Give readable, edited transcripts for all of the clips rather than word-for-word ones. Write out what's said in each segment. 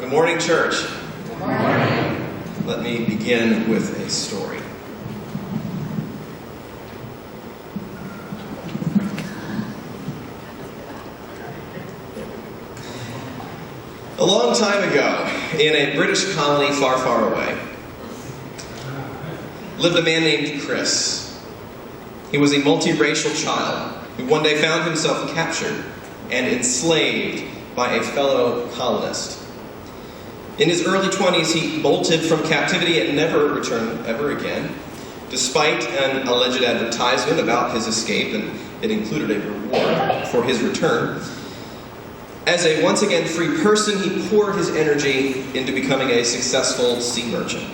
Good morning, church. Good morning. Let me begin with a story. A long time ago, in a British colony far, far away, lived a man named Chris. He was a multiracial child who one day found himself captured and enslaved by a fellow colonist. In his early 20s, he bolted from captivity and never returned ever again, despite an alleged advertisement about his escape, and it included a reward for his return. As a once again free person, he poured his energy into becoming a successful sea merchant.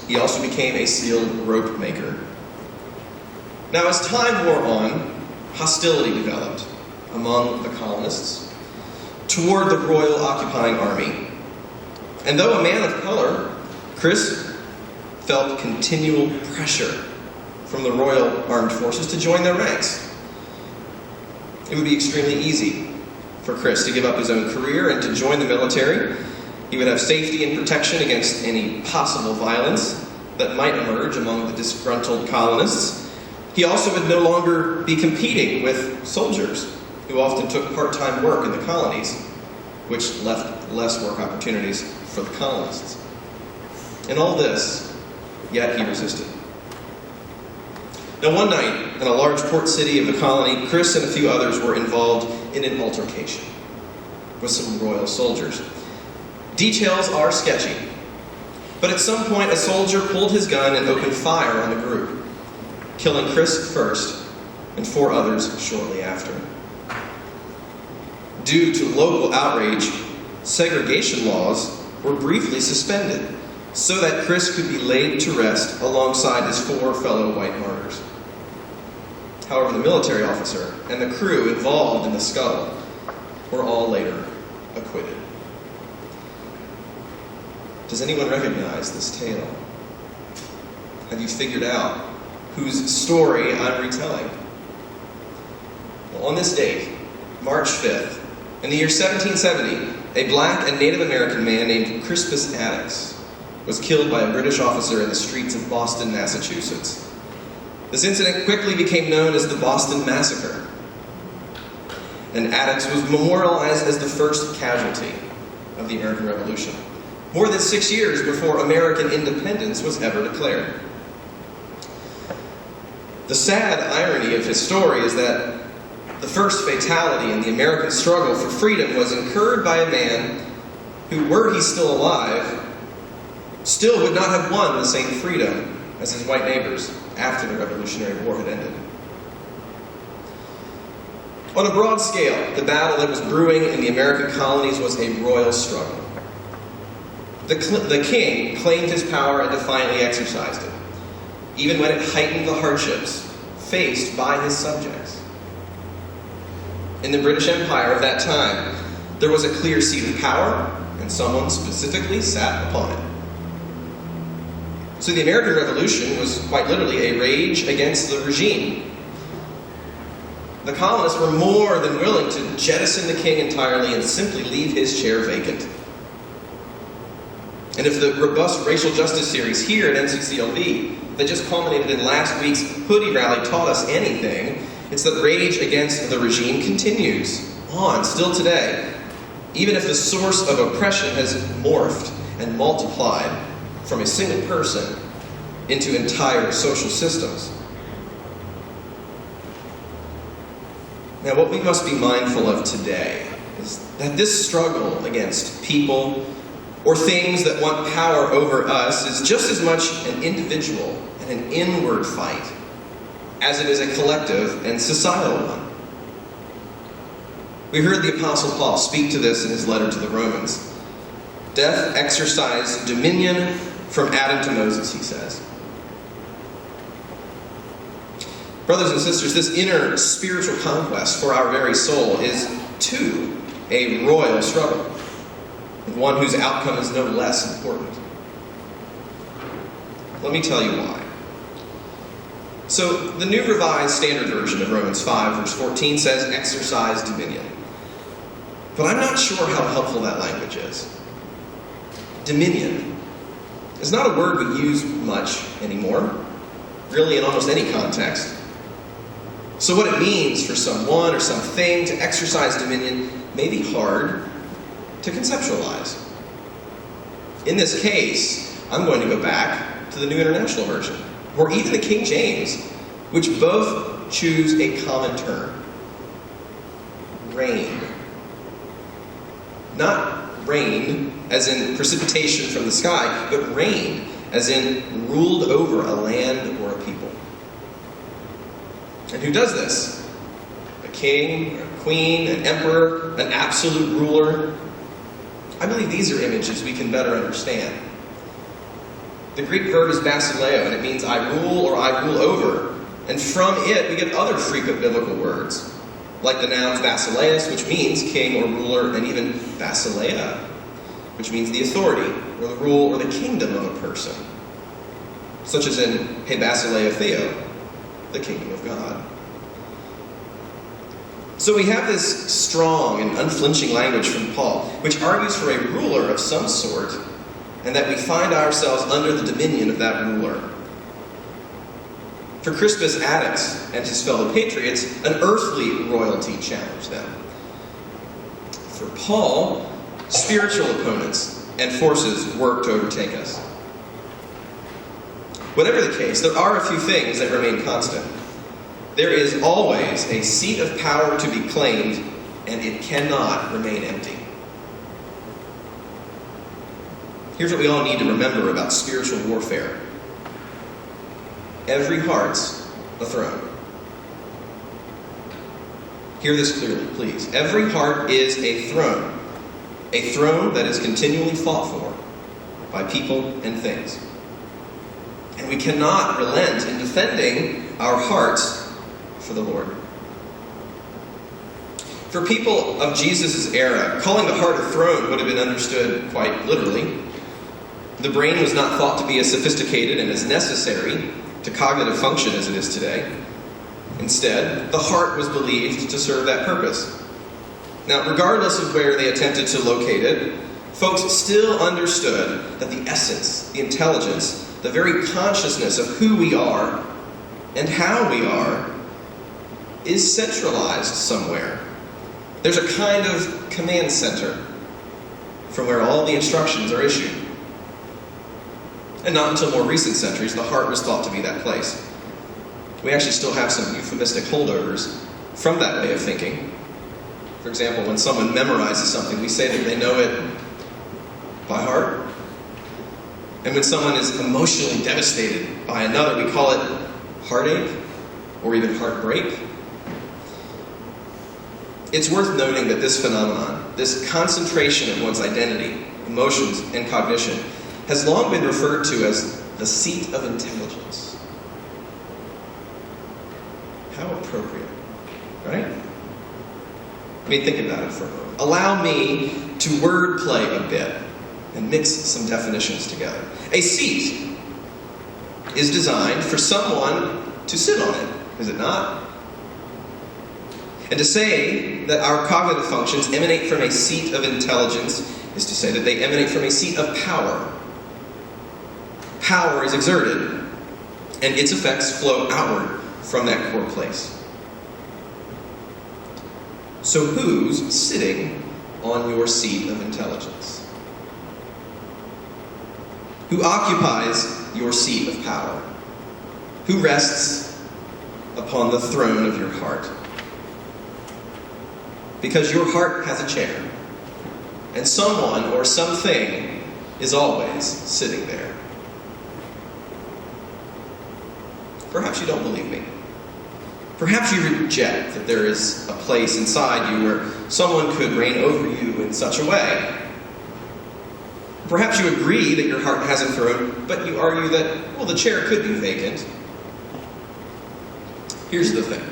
He also became a skilled rope maker. Now, as time wore on, hostility developed among the colonists toward the royal occupying army. And though a man of color, Chris felt continual pressure from the Royal Armed Forces to join their ranks. It would be extremely easy for Chris to give up his own career and to join the military. He would have safety and protection against any possible violence that might emerge among the disgruntled colonists. He also would no longer be competing with soldiers who often took part-time work in the colonies, which left less work opportunities for the colonists. In all this, yet he resisted. Now, one night, in a large port city of the colony, Chris and a few others were involved in an altercation with some royal soldiers. Details are sketchy, but at some point a soldier pulled his gun and opened fire on the group, killing Chris first and 4 others shortly after. Due to local outrage, segregation laws were briefly suspended so that Chris could be laid to rest alongside his 4 fellow white martyrs. However, the military officer and the crew involved in the scuffle were all later acquitted. Does anyone recognize this tale? Have you figured out whose story I'm retelling? Well, on this date, March 5th, in the year 1770, a black and Native American man named Crispus Attucks was killed by a British officer in the streets of Boston, Massachusetts. This incident quickly became known as the Boston Massacre, and Attucks was memorialized as the first casualty of the American Revolution, more than 6 years before American independence was ever declared. The sad irony of his story is that the first fatality in the American struggle for freedom was incurred by a man who, were he still alive, still would not have won the same freedom as his white neighbors after the Revolutionary War had ended. On a broad scale, the battle that was brewing in the American colonies was a royal struggle. The king claimed his power and defiantly exercised it, even when it heightened the hardships faced by his subjects. In the British Empire of that time, there was a clear seat of power, and someone specifically sat upon it. So the American Revolution was quite literally a rage against the regime. The colonists were more than willing to jettison the king entirely and simply leave his chair vacant. And if the robust racial justice series here at MCCLV that just culminated in last week's hoodie rally taught us anything, it's that rage against the regime continues on still today, even if the source of oppression has morphed and multiplied from a single person into entire social systems. Now, what we must be mindful of today is that this struggle against people or things that want power over us is just as much an individual and an inward fight as it is a collective and societal one. We heard the Apostle Paul speak to this in his letter to the Romans. Death exercised dominion from Adam to Moses, he says. Brothers and sisters, this inner spiritual conquest for our very soul is, too, a royal struggle, and one whose outcome is no less important. Let me tell you why. So, the New Revised Standard Version of Romans 5, verse 14 says, exercise dominion. But I'm not sure how helpful that language is. Dominion is not a word we use much anymore, really in almost any context. So what it means for someone or something to exercise dominion may be hard to conceptualize. In this case, I'm going to go back to the New International Version, or even the King James, which both choose a common term. Reign. Not rain, as in precipitation from the sky, but reign, as in ruled over a land or a people. And who does this? A king, a queen, an emperor, an absolute ruler? I believe these are images we can better understand. The Greek verb is basileo, and it means I rule or I rule over. And from it, we get other frequent biblical words, like the nouns basileus, which means king or ruler, and even basileia, which means the authority, or the rule, or the kingdom of a person. Such as in he basileo theo, the kingdom of God. So we have this strong and unflinching language from Paul, which argues for a ruler of some sort, and that we find ourselves under the dominion of that ruler. For Crispus Attucks and his fellow patriots, an earthly royalty challenged them. For Paul, spiritual opponents and forces work to overtake us. Whatever the case, there are a few things that remain constant. There is always a seat of power to be claimed, and it cannot remain empty. Here's what we all need to remember about spiritual warfare. Every heart's a throne. Hear this clearly, please. Every heart is a throne that is continually fought for by people and things. And we cannot relent in defending our hearts for the Lord. For people of Jesus' era, calling the heart a throne would have been understood quite literally. The brain was not thought to be as sophisticated and as necessary to cognitive function as it is today. Instead, the heart was believed to serve that purpose. Now, regardless of where they attempted to locate it, folks still understood that the essence, the intelligence, the very consciousness of who we are and how we are is centralized somewhere. There's a kind of command center from where all the instructions are issued. And not until more recent centuries, the heart was thought to be that place. We actually still have some euphemistic holdovers from that way of thinking. For example, when someone memorizes something, we say that they know it by heart. And when someone is emotionally devastated by another, we call it heartache or even heartbreak. It's worth noting that this phenomenon, this concentration of one's identity, emotions, and cognition, has long been referred to as the seat of intelligence. How appropriate, right? I mean, think about it for a moment. Allow me to wordplay a bit and mix some definitions together. A seat is designed for someone to sit on it, is it not? And to say that our cognitive functions emanate from a seat of intelligence is to say that they emanate from a seat of power. Power is exerted, and its effects flow outward from that core place. So who's sitting on your seat of intelligence? Who occupies your seat of power? Who rests upon the throne of your heart? Because your heart has a chair, and someone or something is always sitting there. Perhaps you don't believe me. Perhaps you reject that there is a place inside you where someone could reign over you in such a way. Perhaps you agree that your heart has a throne, but you argue that, well, the chair could be vacant. Here's the thing.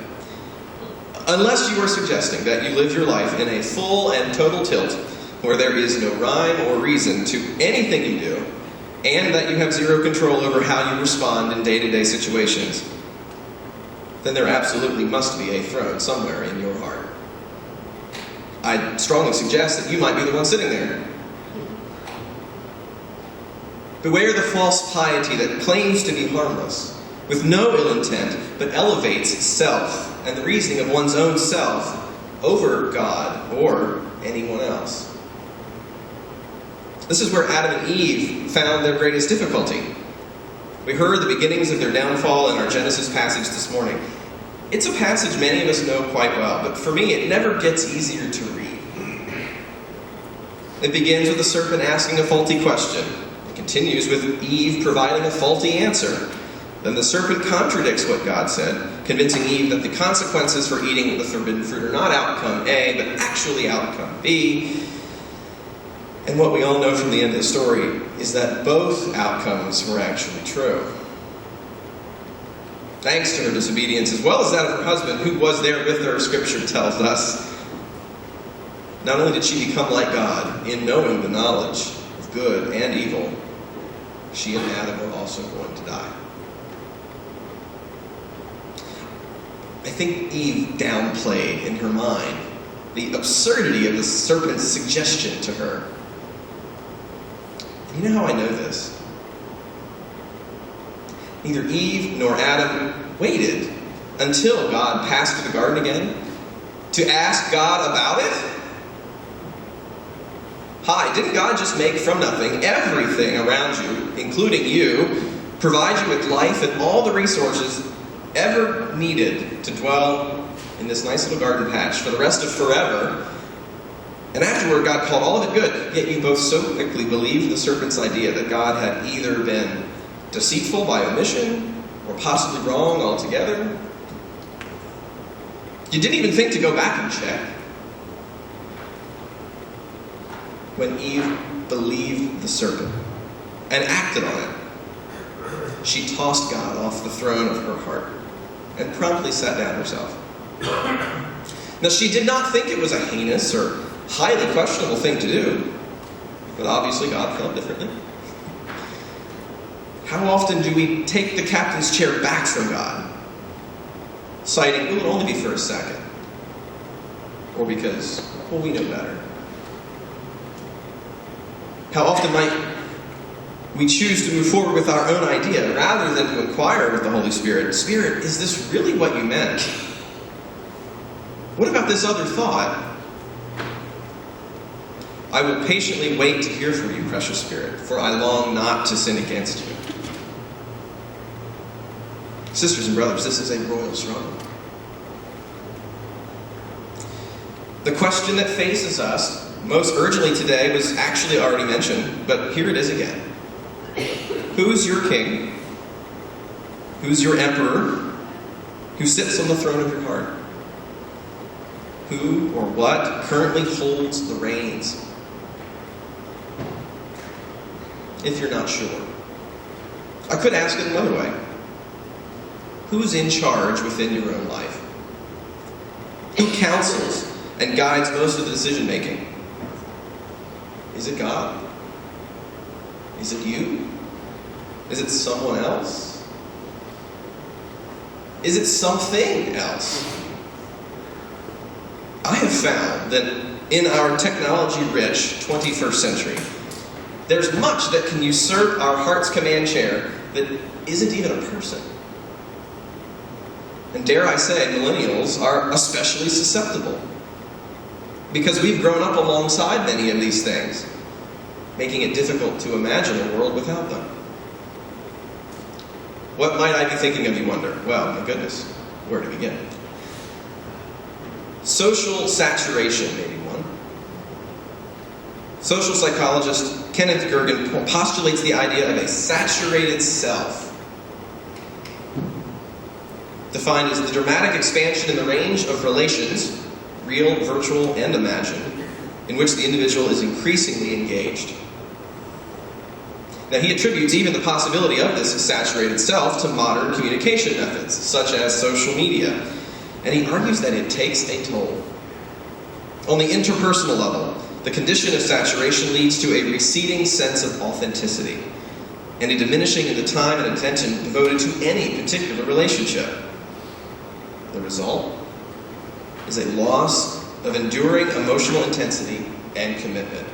Unless you are suggesting that you live your life in a full and total tilt where there is no rhyme or reason to anything you do, and that you have zero control over how you respond in day-to-day situations, then there absolutely must be a throne somewhere in your heart. I strongly suggest that you might be the one sitting there. Beware the false piety that claims to be harmless, with no ill intent, but elevates self and the reasoning of one's own self over God or anyone else. This is where Adam and Eve found their greatest difficulty. We heard the beginnings of their downfall in our Genesis passage this morning. It's a passage many of us know quite well, but for me it never gets easier to read. It begins with the serpent asking a faulty question. It continues with Eve providing a faulty answer. Then the serpent contradicts what God said, convincing Eve that the consequences for eating the forbidden fruit are not outcome A, but actually outcome B. And what we all know from the end of the story is that both outcomes were actually true. Thanks to her disobedience, as well as that of her husband, who was there with her, Scripture tells us, not only did she become like God in knowing the knowledge of good and evil, she and Adam were also going to die. I think Eve downplayed in her mind the absurdity of the serpent's suggestion to her. You know how I know this? Neither Eve nor Adam waited until God passed through the garden again to ask God about it. Hi, didn't God just make from nothing everything around you, including you, provide you with life and all the resources ever needed to dwell in this nice little garden patch for the rest of forever? And afterward, God called all of it good. Yet you both so quickly believed the serpent's idea that God had either been deceitful by omission or possibly wrong altogether. You didn't even think to go back and check. When Eve believed the serpent and acted on it, she tossed God off the throne of her heart and promptly sat down herself. Now, she did not think it was a heinous or highly questionable thing to do, but obviously God felt differently. How often do we take the captain's chair back from God, citing, it will only be for a second, or because, well, we know better? How often might we choose to move forward with our own idea rather than to inquire with the Holy Spirit, Spirit, is this really what you meant? What about this other thought? I will patiently wait to hear from you, precious Spirit, for I long not to sin against you. Sisters and brothers, this is a royal struggle. The question that faces us most urgently today was actually already mentioned, but here it is again. Who's your king? Who's your emperor? Who sits on the throne of your heart? Who or what currently holds the reins? If you're not sure. I could ask it another way. Who's in charge within your own life? Who counsels and guides most of the decision making? Is it God? Is it you? Is it someone else? Is it something else? I have found that in our technology-rich 21st century, there's much that can usurp our heart's command chair that isn't even a person. And dare I say, millennials are especially susceptible, because we've grown up alongside many of these things, making it difficult to imagine a world without them. What might I be thinking of, you wonder? Well, my goodness, where to begin? Social saturation may be one. Social psychologist Kenneth Gergen postulates the idea of a saturated self, defined as the dramatic expansion in the range of relations, real, virtual, and imagined, in which the individual is increasingly engaged. Now, he attributes even the possibility of this saturated self to modern communication methods, such as social media, and he argues that it takes a toll. On the interpersonal level, the condition of saturation leads to a receding sense of authenticity, and a diminishing in the time and attention devoted to any particular relationship. The result is a loss of enduring emotional intensity and commitment.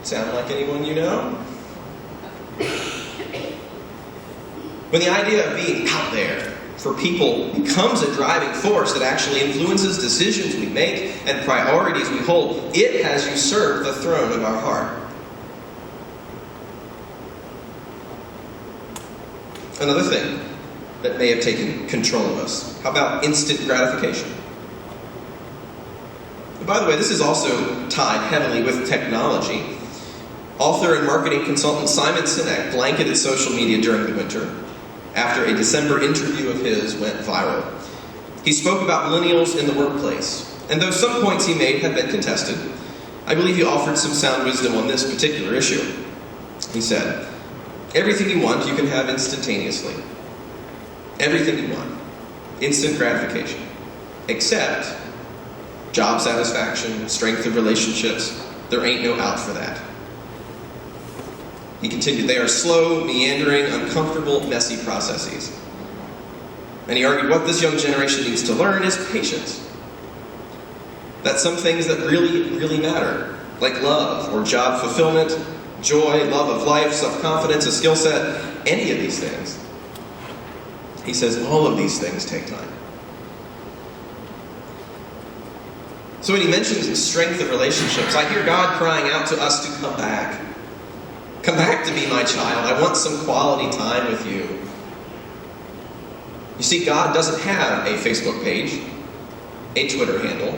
Sound like anyone you know? When the idea of being out there for people becomes a driving force that actually influences decisions we make and priorities we hold, it has usurped the throne of our heart. Another thing that may have taken control of us. How about instant gratification? And by the way, this is also tied heavily with technology. Author and marketing consultant Simon Sinek blanketed social media during the winter after a December interview of his went viral. He spoke about millennials in the workplace, and though some points he made have been contested, I believe he offered some sound wisdom on this particular issue. He said, "Everything you want, you can have instantaneously. Everything you want. Instant gratification. Except job satisfaction, strength of relationships. There ain't no out for that." He continued, "They are slow, meandering, uncomfortable, messy processes." And he argued what this young generation needs to learn is patience. That some things that really, really matter, like love or job fulfillment, joy, love of life, self-confidence, a skill set, any of these things. He says all of these things take time. So when he mentions the strength of relationships, I hear God crying out to us to come back. Come back to be my child. I want some quality time with you. You see, God doesn't have a Facebook page, a Twitter handle,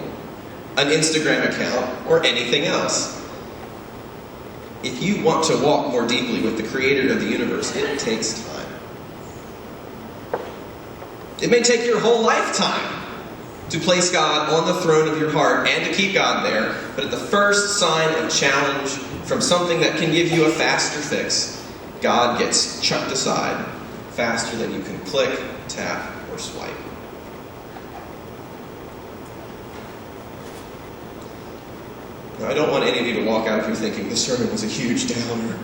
an Instagram account, or anything else. If you want to walk more deeply with the Creator of the universe, it takes time. It may take your whole lifetime to place God on the throne of your heart and to keep God there, but at the first sign of challenge from something that can give you a faster fix, God gets chucked aside faster than you can click, tap, or swipe. Now, I don't want any of you to walk out of here thinking this sermon was a huge downer.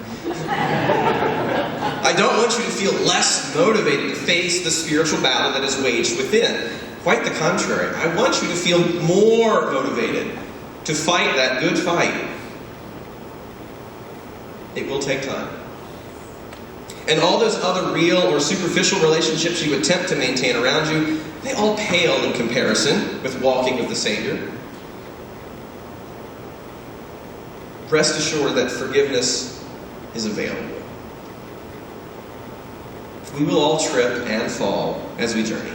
I don't want you to feel less motivated to face the spiritual battle that is waged within. Quite the contrary. I want you to feel more motivated to fight that good fight. It will take time. And all those other real or superficial relationships you attempt to maintain around you, they all pale in comparison with walking with the Savior. Rest assured that forgiveness is available. We will all trip and fall as we journey.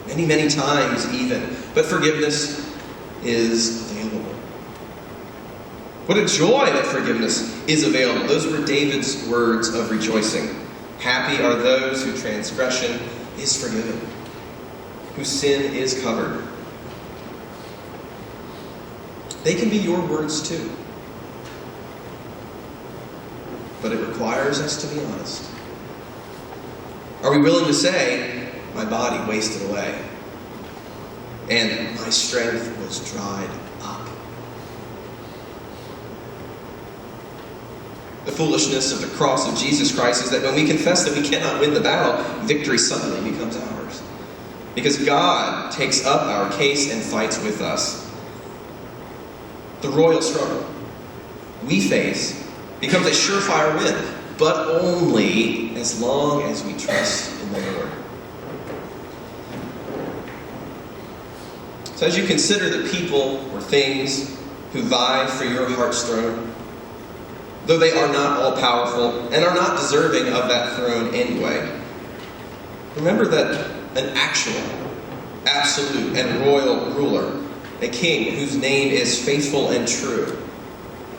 Many, many times even. But forgiveness is available. What a joy that forgiveness is available. Those were David's words of rejoicing. Happy are those whose transgression is forgiven, whose sin is covered. They can be your words too. But it requires us to be honest. Are we willing to say, my body wasted away, and my strength was dried up? The foolishness of the cross of Jesus Christ is that when we confess that we cannot win the battle, victory suddenly becomes ours. Because God takes up our case and fights with us. The royal struggle we face becomes a surefire win, but only as long as we trust in the Lord. So as you consider the people or things who vie for your heart's throne, though they are not all powerful and are not deserving of that throne anyway, remember that an actual, absolute, and royal ruler, a king whose name is faithful and true,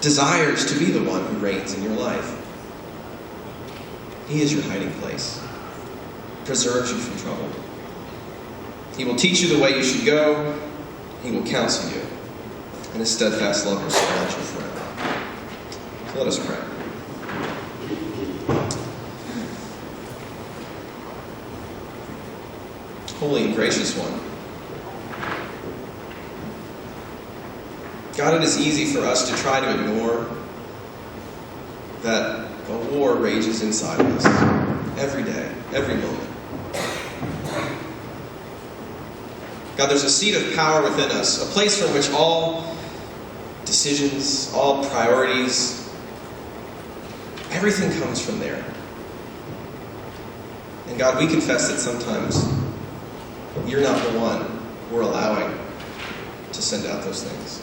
desires to be the one who reigns in your life. He is your hiding place, preserves you from trouble. He will teach you the way you should go. He will counsel you, and his steadfast love will surround you forever. So let us pray. Holy and gracious one, God, it is easy for us to try to ignore that a war rages inside of us every day, every moment. God, there's a seat of power within us, a place from which all decisions, all priorities, everything comes from there. And God, we confess that sometimes you're not the one we're allowing to send out those things.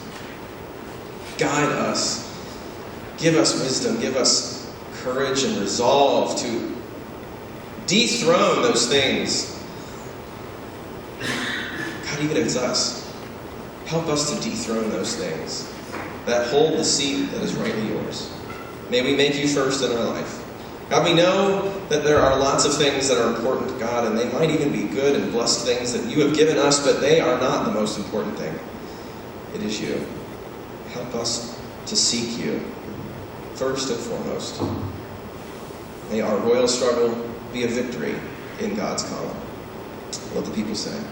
Guide us. Give us wisdom. Give us courage and resolve to dethrone those things. God, even if it's us, help us to dethrone those things that hold the seat that is rightly yours. May we make you first in our life. God, we know that there are lots of things that are important to God, and they might even be good and blessed things that you have given us, but they are not the most important thing. It is you. Help us to seek you first and foremost. May our royal struggle be a victory in God's column. Let the people say.